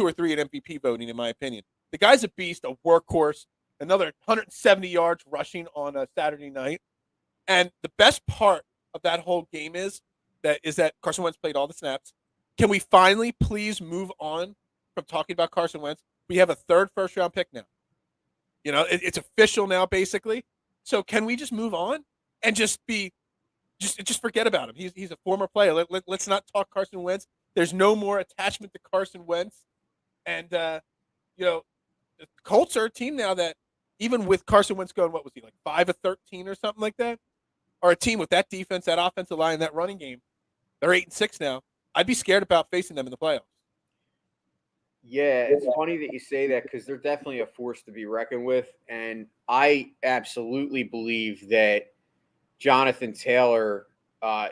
or three in MVP voting, in my opinion. The guy's a beast, a workhorse, another 170 yards rushing on a Saturday night. And the best part of that whole game is that Carson Wentz played all the snaps. Can we finally please move on from talking about Carson Wentz? We have a 3rd first-round pick now. It's official now, basically. So can we just move on and just forget about him? He's a former player. Let's not talk Carson Wentz. There's no more attachment to Carson Wentz. And, the Colts are a team now that, even with Carson Wentz going, what was he, like 5 of 13 or something like that? Or a team with that defense, that offensive line, that running game, they're 8-6 now. I'd be scared about facing them in the playoffs. Yeah, it's funny that you say that because they're definitely a force to be reckoned with. And I absolutely believe that Jonathan Taylor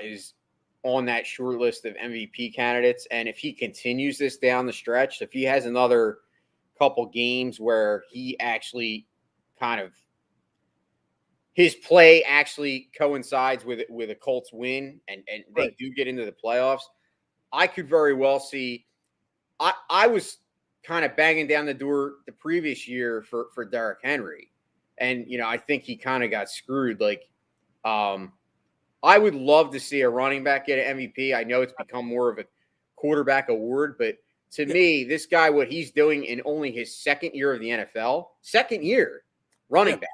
is on that short list of MVP candidates. And if he continues this down the stretch, if he has another couple games where he actually his play actually coincides with a Colts win and they do get into the playoffs, I could very well see. I was kind of banging down the door the previous year for Derrick Henry. And, I think he kind of got screwed. Like, I would love to see a running back get an MVP. I know it's become more of a quarterback award, but to me, this guy, what he's doing in only his 2nd year of the NFL, 2nd year running back,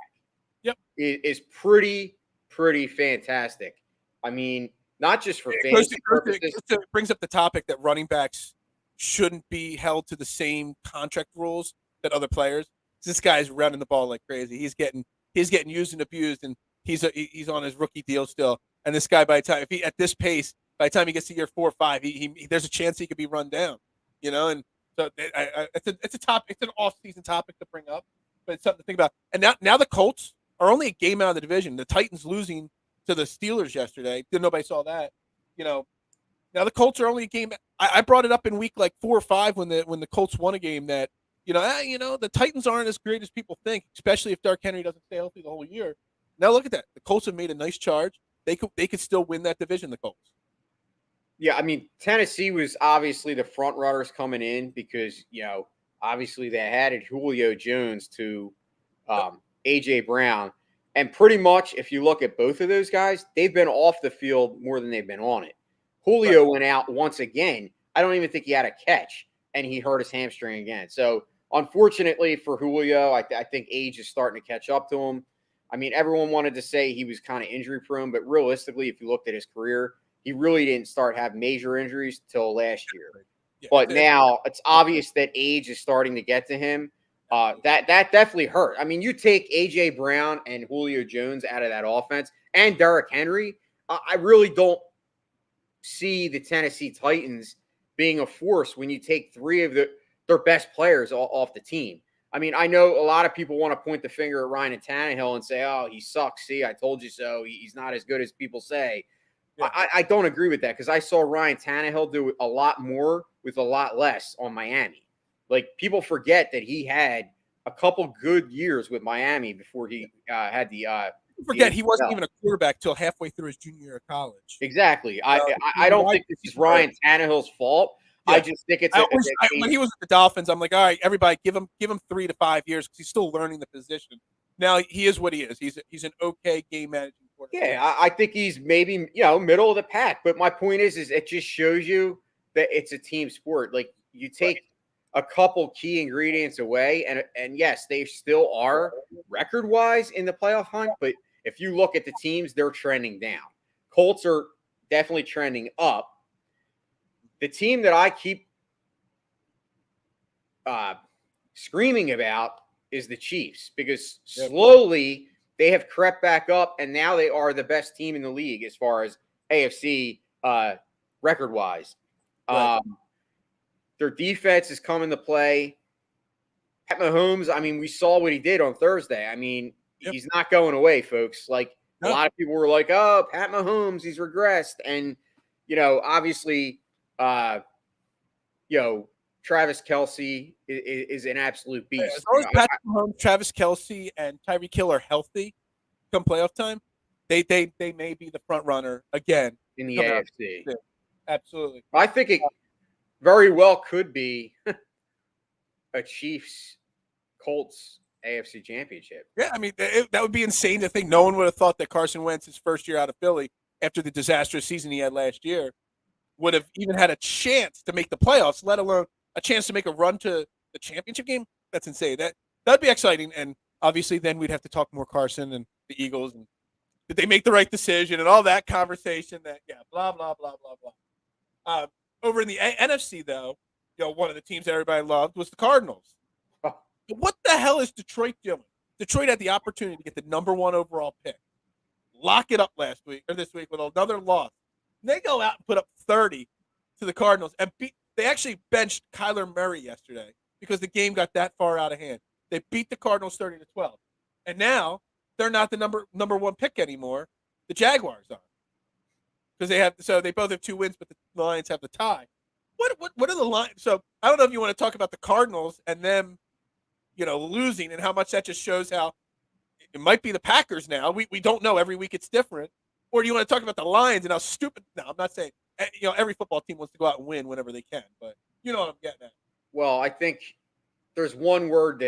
is pretty fantastic. I mean, not just for fantasy purposes. It brings up the topic that running backs shouldn't be held to the same contract rules that other players. This guy's running the ball like crazy. He's getting used and abused, and he's on his rookie deal still. And this guy, by the time he gets to year 4 or 5, he there's a chance he could be run down. And so it's a topic. It's an off-season topic to bring up, but it's something to think about. And now the Colts are only a game out of the division. The Titans losing to the Steelers yesterday. Nobody saw that. Now the Colts are only a game. I brought it up in week like 4 or 5 when the Colts won a game that the Titans aren't as great as people think, especially if Derrick Henry doesn't stay healthy the whole year. Now look at that. The Colts have made a nice charge. They could still win that division. The Colts. Yeah, I mean, Tennessee was obviously the front runners coming in because, obviously they added Julio Jones to A.J. Brown. And pretty much, if you look at both of those guys, they've been off the field more than they've been on it. Julio went out once again. I don't even think he had a catch, and he hurt his hamstring again. So, unfortunately for Julio, I think age is starting to catch up to him. I mean, everyone wanted to say he was kind of injury-prone, but realistically, if you looked at his career, he really didn't start having major injuries till last year. Yeah, but now it's obvious that age is starting to get to him. That definitely hurt. I mean, you take A.J. Brown and Julio Jones out of that offense and Derrick Henry, I really don't see the Tennessee Titans being a force when you take 3 of their best players off the team. I mean, I know a lot of people want to point the finger at Ryan Tannehill and say, oh, he sucks. See, I told you so. He's not as good as people say. Yeah. I don't agree with that because I saw Ryan Tannehill do a lot more with a lot less on Miami. Like, people forget that he had a couple good years with Miami before he had the he wasn't even a quarterback till halfway through his junior year of college. Exactly. I don't think this is Ryan Tannehill's fault. Yeah. I just think it's when he was with the Dolphins, I'm like, all right, everybody, give him 3 to 5 years because he's still learning the position. Now he is what he is. He's an okay game managing quarterback. Yeah, I think he's maybe middle of the pack. But my point is it just shows you that it's a team sport. Like, you take a couple key ingredients away, and yes, they still are record-wise in the playoff hunt. But if you look at the teams, they're trending down. Colts are definitely trending up. The team that I keep screaming about is the Chiefs because slowly they have crept back up, and now they are the best team in the league as far as AFC record-wise. Right. Their defense is coming to play. Pat Mahomes, I mean, we saw what he did on Thursday. I mean, he's not going away, folks. Like, A lot of people were like, "Oh, Pat Mahomes, he's regressed," and obviously, Travis Kelce is an absolute Yeah, beast. as long as Patrick Mahomes, Travis Kelce, and Tyreek Hill are healthy come playoff time, they may be the front runner again In the coming out. AFC. Absolutely. I think it very well could be a Chiefs Colts AFC Championship. Yeah, I mean that would be insane to think. No one would have thought that Carson Wentz, his first year out of Philly, after the disastrous season he had last year, would have even had a chance to make the playoffs, let alone a chance to make a run to the championship game. That's insane. That'd be exciting, and obviously then we'd have to talk more Carson and the Eagles and did they make the right decision and all that conversation. That blah blah blah blah blah. Over in the NFC though, one of the teams that everybody loved was the Cardinals. What the hell is Detroit doing? Detroit had the opportunity to get the number 1 overall pick, lock it up this week with another loss. And they go out and put up 30 to the Cardinals and they actually benched Kyler Murray yesterday because the game got that far out of hand. They beat the Cardinals 30-12, and now they're not the number 1 pick anymore. The Jaguars are because they both have 2 wins, but the Lions have the tie. What are the Lions? So I don't know if you want to talk about the Cardinals and them, losing and how much that just shows how it might be the Packers now. We don't know. Every week it's different. Or do you want to talk about the Lions and how stupid? No, I'm not saying. Every football team wants to go out and win whenever they can, but you know what I'm getting at. Well, I think there's one word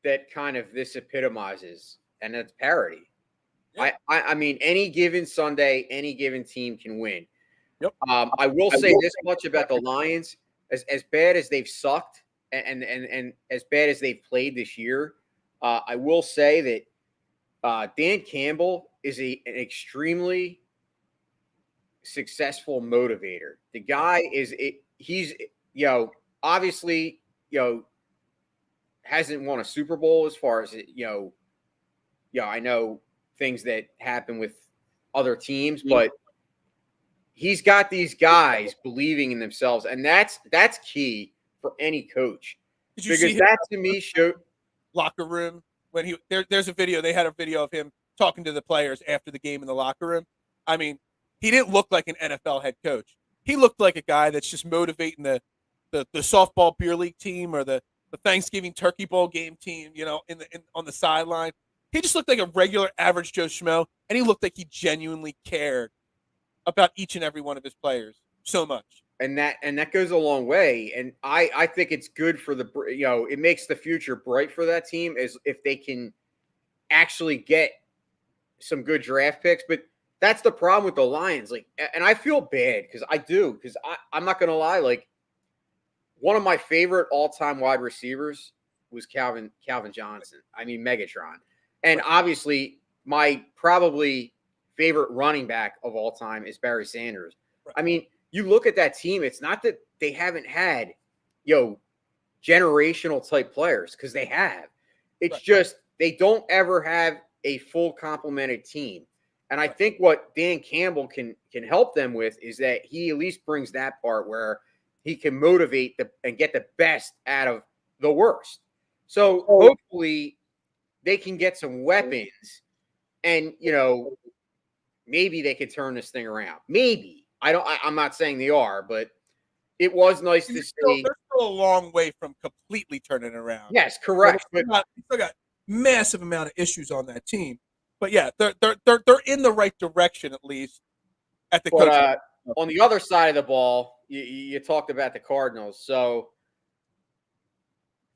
that kind of this epitomizes, and that's parity. Yeah. I mean, any given Sunday, any given team can win. Yep. I will say this much about the Lions: as bad as they've sucked, and as bad as they've played this year, I will say that Dan Campbell is an extremely successful motivator. The guy he's obviously hasn't won a Super Bowl as far as I know things that happen with other teams, but he's got these guys believing in themselves, and that's key for any coach. Did you because see that to me showed locker room when there's a video. They had a video of him talking to the players after the game in the locker room. I mean, he didn't look like an NFL head coach. He looked like a guy that's just motivating the softball beer league team or the Thanksgiving turkey bowl game team, on the sideline. He just looked like a regular average Joe Schmo, and he looked like he genuinely cared about each and every one of his players so much. And that goes a long way. And I think it's good for it makes the future bright for that team as if they can actually get some good draft picks. But that's the problem with the Lions. And I feel bad because I'm not going to lie. One of my favorite all-time wide receivers was Calvin Johnson. I mean, Megatron. And obviously my probably favorite running back of all time is Barry Sanders. Right. I mean, you look at that team, it's not that they haven't had, generational type players, because they have. It's just they don't ever have a full complemented team. And I think what Dan Campbell can help them with is that he at least brings that part where he can motivate and get the best out of the worst. So hopefully they can get some weapons and, maybe they could turn this thing around. Maybe. I'm not saying they are, but it was nice to see. They're still a long way from completely turning around. Yes, correct. They still got massive amount of issues on that team. But yeah, they're in the right direction at least at the coach. On the other side of the ball, you talked about the Cardinals. So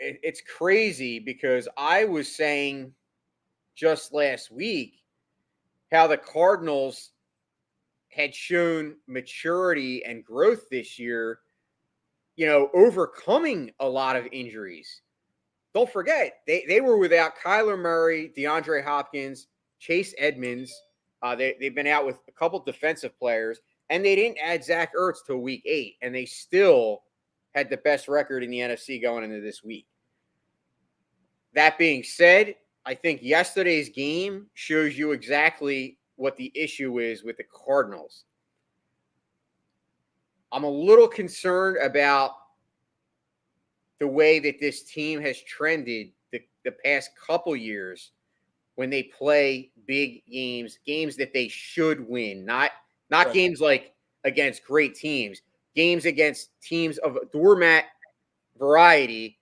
it's crazy because I was saying just last week how the Cardinals had shown maturity and growth this year, overcoming a lot of injuries. Don't forget, they were without Kyler Murray, DeAndre Hopkins, Chase Edmonds. They've been out with a couple defensive players, and they didn't add Zach Ertz till week 8, and they still had the best record in the NFC going into this week. That being said, I think yesterday's game shows you exactly what the issue is with the Cardinals. I'm a little concerned about the way that this team has trended the past couple years when they play big games that they should win, not Right. games like against great teams, games against teams of doormat variety,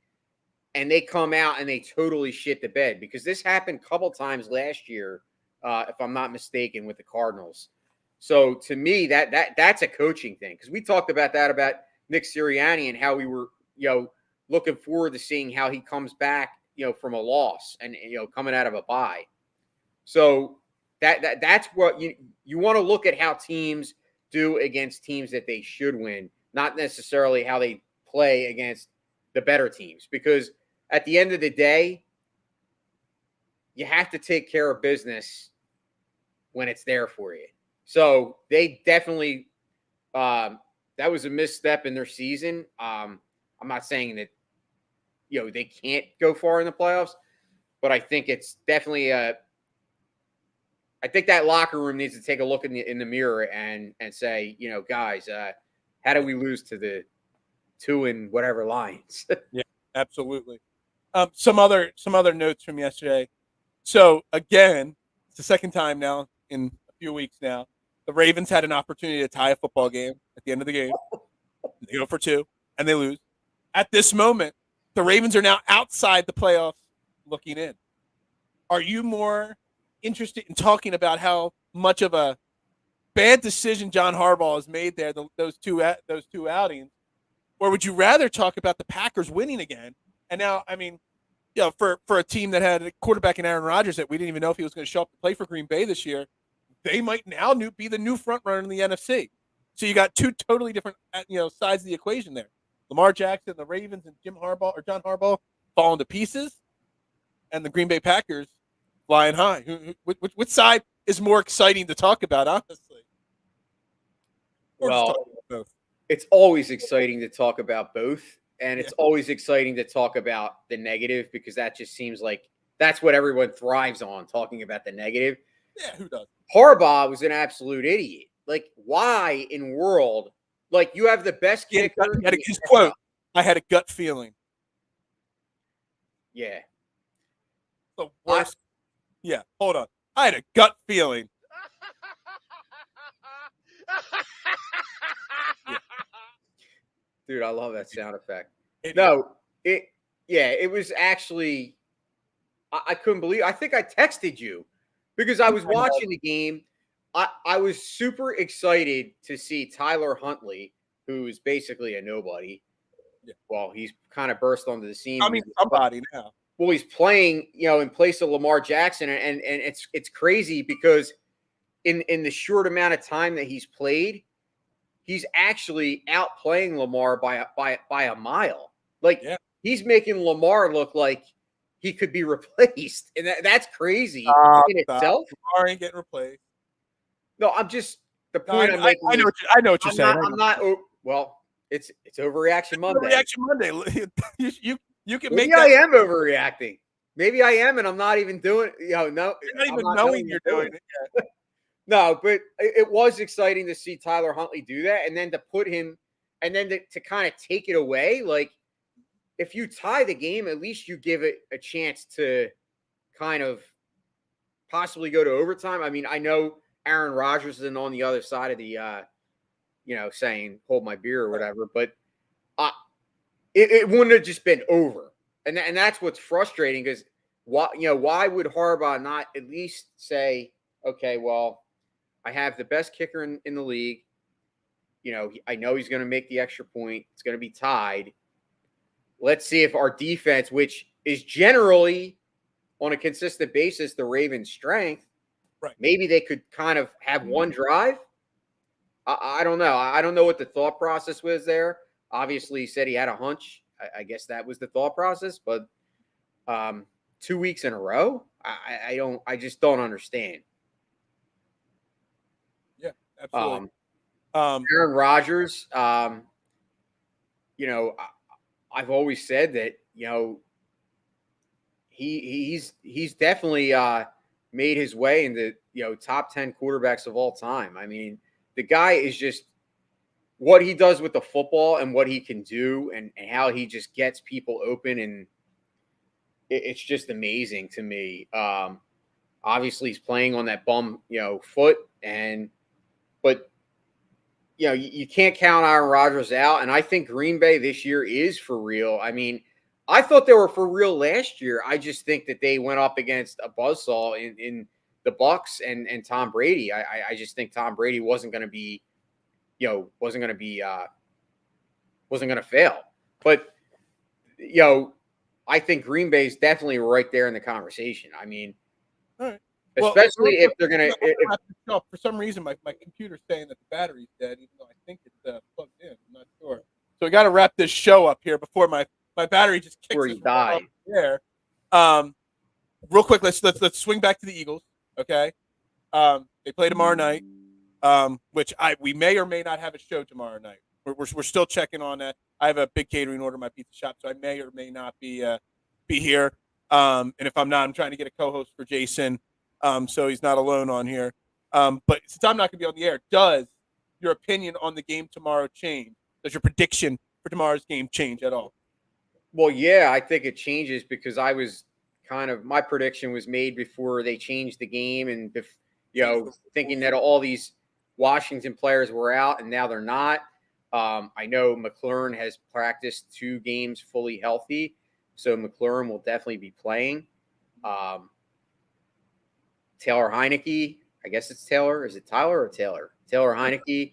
and they come out and they totally shit the bed, because this happened a couple times last year, if I'm not mistaken, with the Cardinals. So to me, that's a coaching thing, because we talked about that about Nick Sirianni and how we were, looking forward to seeing how he comes back, from a loss and coming out of a bye. So that's what you want to look at, how teams do against teams that they should win, not necessarily how they play against the better teams, because at the end of the day, you have to take care of business when it's there for you. So they definitely, that was a misstep in their season. I'm not saying that, they can't go far in the playoffs, but I think it's definitely I think that locker room needs to take a look in the mirror and say, guys, how do we lose to the 2 and whatever Lions? Yeah, absolutely. Some other notes from yesterday. So again, it's the second time now in a few weeks now, the Ravens had an opportunity to tie a football game at the end of the game. They go for 2 and they lose. At this moment, the Ravens are now outside the playoffs looking in. Are you more interested in talking about how much of a bad decision John Harbaugh has made there, those two outings, or would you rather talk about the Packers winning again? And now, I mean, for a team that had a quarterback in Aaron Rodgers that we didn't even know if he was going to show up to play for Green Bay this year, they might now be the new front runner in the NFC. So you got 2 totally different, sides of the equation there. Lamar Jackson, the Ravens, and John Harbaugh falling to pieces, and the Green Bay Packers flying high. Which side is more exciting to talk about, honestly? Or just Well, talk about both? it's always exciting to talk about both, and it's always exciting to talk about the negative, because that just seems like that's what everyone thrives on, talking about the negative. Yeah, who does? Harbaugh was an absolute idiot. Like, why in world? Like, you have the best kicker. His quote, "I had a gut feeling." Yeah. The worst. Yeah, hold on. I had a gut feeling. Dude, I love that sound effect. Idiot. No, it was actually, I couldn't believe, I think I texted you because I was watching the game. I was super excited to see Tyler Huntley, who's basically a nobody. Yeah. Well, he's kind of burst onto the scene. I mean, somebody now. Well, he's playing, in place of Lamar Jackson, and it's crazy because in the short amount of time that he's played, he's actually outplaying Lamar by a mile. Like, he's making Lamar look like he could be replaced, and that's crazy in itself. Lamar ain't getting replaced. No, I'm just the point I'm making. I know what you're saying. I'm not. Well, it's Overreaction Monday. Overreaction Monday. You can Maybe make. I am overreacting. Maybe I am, and I'm not even doing. No, you're not even knowing you're doing it. No, but it was exciting to see Tyler Huntley do that, and then to put him, and then to kind of take it away. Like, if you tie the game, at least you give it a chance to kind of possibly go to overtime. I mean, I know Aaron Rodgers isn't on the other side of the, saying "hold my beer" or whatever, but it wouldn't have just been over, and that's what's frustrating, because why would Harbaugh not at least say, okay, well, I have the best kicker in the league. I know he's going to make the extra point. It's going to be tied. Let's see if our defense, which is generally on a consistent basis the Ravens' strength, right, maybe they could kind of have one drive. I don't know. I don't know what the thought process was there. Obviously, he said he had a hunch. I guess that was the thought process. But 2 weeks in a row, I just don't understand. Yeah, absolutely. Aaron Rodgers, I've always said that, he's definitely made his way into, top 10 quarterbacks of all time. I mean, the guy is just, what he does with the football and what he can do, and how he just gets people open, and it's just amazing to me. obviously he's playing on that bum, foot, but you can't count Aaron Rodgers out. And I think Green Bay this year is for real. I mean, I thought they were for real last year. I just think that they went up against a buzzsaw in the Bucks and Tom Brady. I just think Tom Brady wasn't going to be, wasn't going to fail. But I think Green Bay is definitely right there in the conversation. I mean, all right. Especially if they're going to. For some reason, my computer's saying that the battery's dead, even though I think it's plugged in. I'm not sure. So we got to wrap this show up here before my battery just kicks us right off there. Real quick, let's swing back to the Eagles. Okay, they play tomorrow night, which we may or may not have a show tomorrow night. We're still checking on that. I have a big catering order at my pizza shop, so I may or may not be here. And if I'm not, I'm trying to get a co-host for Jason. So he's not alone on here. But since I'm not going to be on the air, does your opinion on the game tomorrow change? Does your prediction for tomorrow's game change at all? Well, yeah, I think it changes because my prediction was made before they changed the game and, thinking that all these Washington players were out and now they're not. I know McLaurin has practiced 2 games fully healthy, so McLaurin will definitely be playing. Taylor Heineke, I guess it's Taylor. Is it Tyler or Taylor? Taylor Heineke.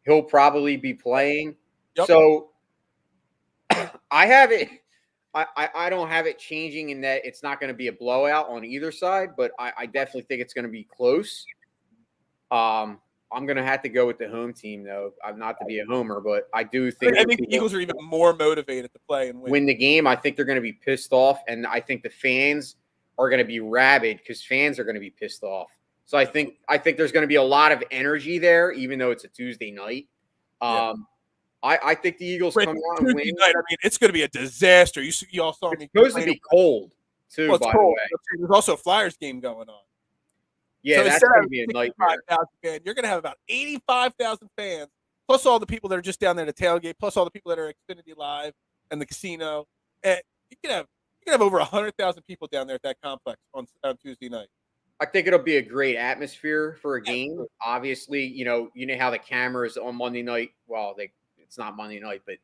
He'll probably be playing. Yep. So I have it. I don't have it changing in that it's not going to be a blowout on either side, but I definitely think it's going to be close. I'm going to have to go with the home team, though. I'm not to be a homer, but I do think. I think the Eagles are even more motivated to play and win the game. I think they're going to be pissed off, and I think the fans are going to be rabid because fans are going to be pissed off. So I think there's going to be a lot of energy there, even though it's a Tuesday night. I think the Eagles come out and win. Night, I mean, it's going to be a disaster. You all saw me. It's supposed to be cold too. By the way, there's also a Flyers game going on. Yeah, so that's going to be a nightmare. You're going to have about 85,000 fans, plus all the people that are just down there to tailgate, plus all the people that are at Xfinity Live and the casino. And you can have over 100,000 people down there at that complex on Tuesday night. I think it'll be a great atmosphere for a game. Obviously, you know how the cameras on Monday night. Well, it's not Monday night, but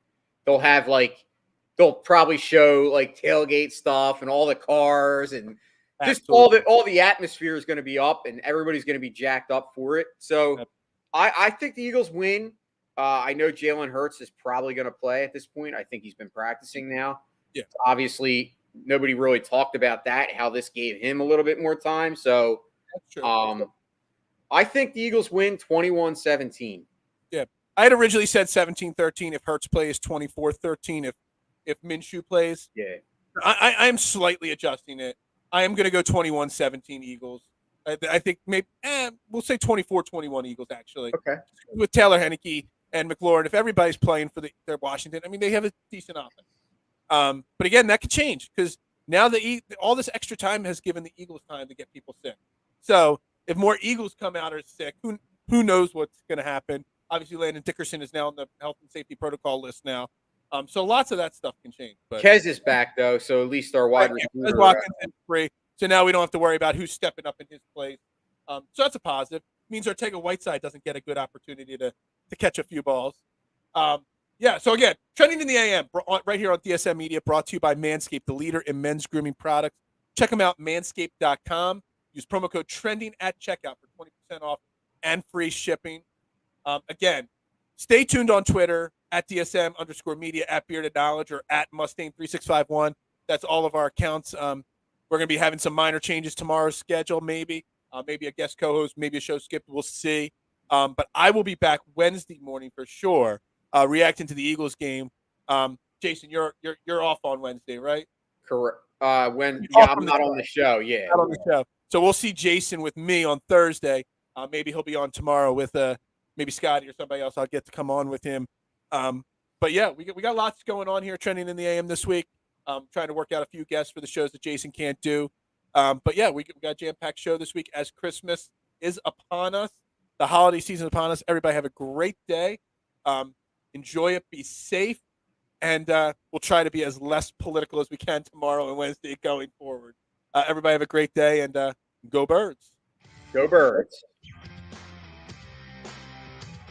they'll probably show tailgate stuff and all the cars and just all the atmosphere is going to be up and everybody's going to be jacked up for it. So I think the Eagles win. I know Jalen Hurts is probably going to play at this point. I think he's been practicing now. Yeah, obviously. Nobody really talked about that, how this gave him a little bit more time. So I think the Eagles win 21-17. Yeah. I had originally said 17-13 if Hurts plays, 24-13 if Minshew plays. Yeah. I am slightly adjusting it. I am going to go 21-17 Eagles. I think maybe we'll say 24-21 Eagles, actually. Okay. With Taylor Heineke and McLaurin, if everybody's playing for their Washington, I mean, they have a decent offense. But again, that could change because now all this extra time has given the Eagles time to get people sick. So if more Eagles come out or sick, who knows what's going to happen? Obviously, Landon Dickerson is now on the health and safety protocol list now. So lots of that stuff can change. But Kez is back though, so at least our wide receiver. Watkins is free, so now we don't have to worry about who's stepping up in his place. So that's a positive. It means Ortega-Whiteside doesn't get a good opportunity to catch a few balls. Yeah, so again, Trending in the AM, right here on DSM Media, brought to you by Manscaped, the leader in men's grooming products. Check them out, manscaped.com. Use promo code TRENDING at checkout for 20% off and free shipping. Again, stay tuned on Twitter, at DSM_media, at Bearded Knowledge, or at Mustang3651. That's all of our accounts. We're going to be having some minor changes tomorrow's schedule, maybe a guest co-host, maybe a show skipped. We'll see. But I will be back Wednesday morning for sure. Reacting to the Eagles game. Jason, you're off on Wednesday, right? Correct. I'm not on the show. Yeah. Not on the show. So we'll see Jason with me on Thursday. Maybe he'll be on tomorrow with maybe Scotty or somebody else. I'll get to come on with him. But yeah, we got lots going on here trending in the AM this week. Trying to work out a few guests for the shows that Jason can't do. But yeah, we got a jam-packed show this week as Christmas is upon us. The holiday season is upon us. Everybody have a great day. Enjoy it. Be safe. And we'll try to be as less political as we can tomorrow and Wednesday going forward. Everybody have a great day, and go Birds. Go Birds.